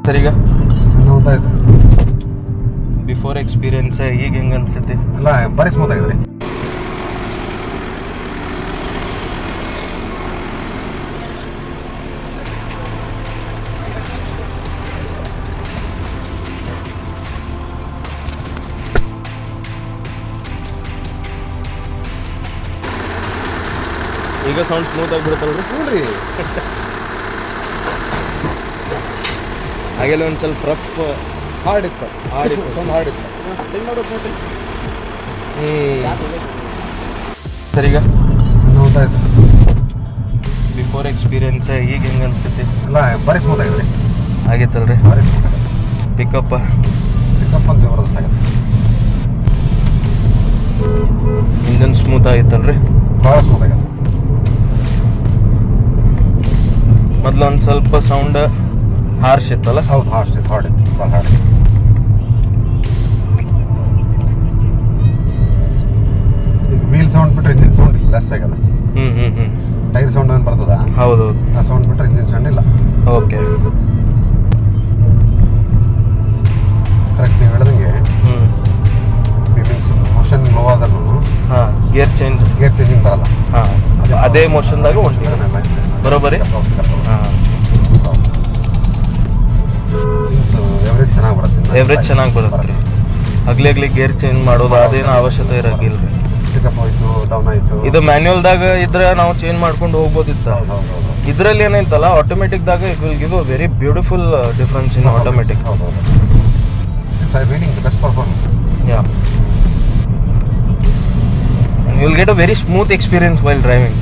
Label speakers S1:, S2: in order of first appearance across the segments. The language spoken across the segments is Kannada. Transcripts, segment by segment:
S1: ಸರ್ ಈಗ
S2: ನೋಡ್ತಾಯಿತ್ತು
S1: ಬಿಫೋರ್ ಎಕ್ಸ್ಪೀರಿಯನ್ಸ್ ಈಗ ಹೆಂಗೆ ಅನ್ಸುತ್ತೆ?
S2: ಎಲ್ಲ ಭಾರಿ ಸ್ಮೂತ್ ಆಗಿದೆ.
S1: ಈಗ ಸೌಂಡ್ ಸ್ಮೂತ್ ಆಗಿಬಿಡುತ್ತಲ್ರಿ?
S2: ನೋಡ್ರಿ
S1: ಹಾಗೆಲ್ಲ ಒಂದು ಸ್ವಲ್ಪ ರಫ್
S2: ಹಾರ್ಡ್ ಇತ್ತು, ಒಂದು ಹಾರ್ಡ್ ಇತ್ತು.
S1: ಸರ್ ಈಗ
S2: ನೋಡ್ತಾಯಿತ್ತು
S1: ಬಿಫೋರ್ ಎಕ್ಸ್ಪೀರಿಯನ್ಸ್ ಈಗ ಹೆಂಗೆ ಅನ್ಸುತ್ತೆ?
S2: ಎಲ್ಲ ಭಾರಿ ಸ್ಮೂತ್ ಆಗಿದೆ.
S1: ಆಗೈತಲ್ರಿ
S2: ಭಾರಿ ಸ್ಮೂತ್ ಆಗಿದೆ.
S1: ಪಿಕಪ್
S2: ಒಂದು ಜಬರ್ದಸ್ತ್ ಆಗಿದೆ.
S1: ಇಂಜನ್ ಸ್ಮೂತ್ ಆಗಿತ್ತಲ್ರಿ?
S2: ಭಾಳ ಸ್ಮೂತ್ ಆಗಿದೆ.
S1: ಮೊದಲು ಒಂದು ಸ್ವಲ್ಪ ಸೌಂಡ್ ಹಾರ್ಶ್ ಇತ್ತಲ್ಲ?
S2: ಹೌದು, ಹಾರ್ಡ್ ಇತ್ತು, ಹಾರ್ಡ್ ಇತ್ತು, ಭಾಳ ಹಾರ್ಡ್ ಇತ್ತು. ಈಗ ವೀಲ್ ಸೌಂಡ್ ಬಿಟ್ಟರೆ ಇಂಜಿನ್ ಸೌಂಡ್ ಲೆಸ್ ಆಗ್ಯದ. ಟೈರ್ ಸೌಂಡ್ ಏನು ಬರ್ತದ?
S1: ಹೌದು,
S2: ಆ ಸೌಂಡ್ ಬಿಟ್ಟರೆ ಇಂಜಿನ್ ಸೌಂಡ್ ಇಲ್ಲ.
S1: ಓಕೆ.
S2: ಕರೆಕ್ಟ್ ನೀವು ಹೇಳಿದಂಗೆ ಮೋಷನ್ ಲೋ ಆದ್ರೂ
S1: ಹಾಂ ಗೇರ್
S2: ಚೇಂಜಿಂಗ್ ಬರಲ್ಲ.
S1: ಹಾಂ ಅದೇ ಮೋಷನ್ದಾಗ ಹೊಂಟಿ ಬರೋಬರಿ. ಹಾಂ
S2: ಎವರೇಜ್ ಚೆನ್ನಾಗಿ ಬರುತ್ತೆ.
S1: ಎವ್ರೇಜ್ ಚೆನ್ನಾಗಿ ಬರುತ್ತೆ ರೀ. ಹಗ್ಲಿ ಗೇರ್ ಚೇಂಜ್ ಮಾಡೋದು ಅದೇನು ಅವಶ್ಯಕತೆ ಇರೋಂಗಿಲ್ಲ ರೀ.
S2: ಪಿಕಪ್ ಹೋಯ್ತು, ಡೌನ್ ಆಯಿತು.
S1: ಇದು ಮ್ಯಾನ್ಯುವಲ್ದಾಗ ಇದ್ರೆ ನಾವು ಚೇಂಜ್ ಮಾಡ್ಕೊಂಡು ಹೋಗ್ಬೋದಿತ್ತು. ಇದರಲ್ಲಿ ಏನೈತಲ್ಲ ಆಟೋಮೆಟಿಕ್ದಾಗ it will give a very beautiful difference in automatic.
S2: Reading best performance.
S1: Yeah you will get a very smooth experience while driving.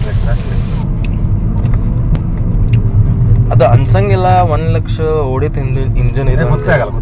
S1: ಅದು ಅನ್ಸಂಗಿಲ್ಲ 1 ಲಕ್ಷ ಓಡಿತ ಇಂಜನ್ ಇದೆ.
S2: ಗೊತ್ತೇ ಆಗಲ್ಲ.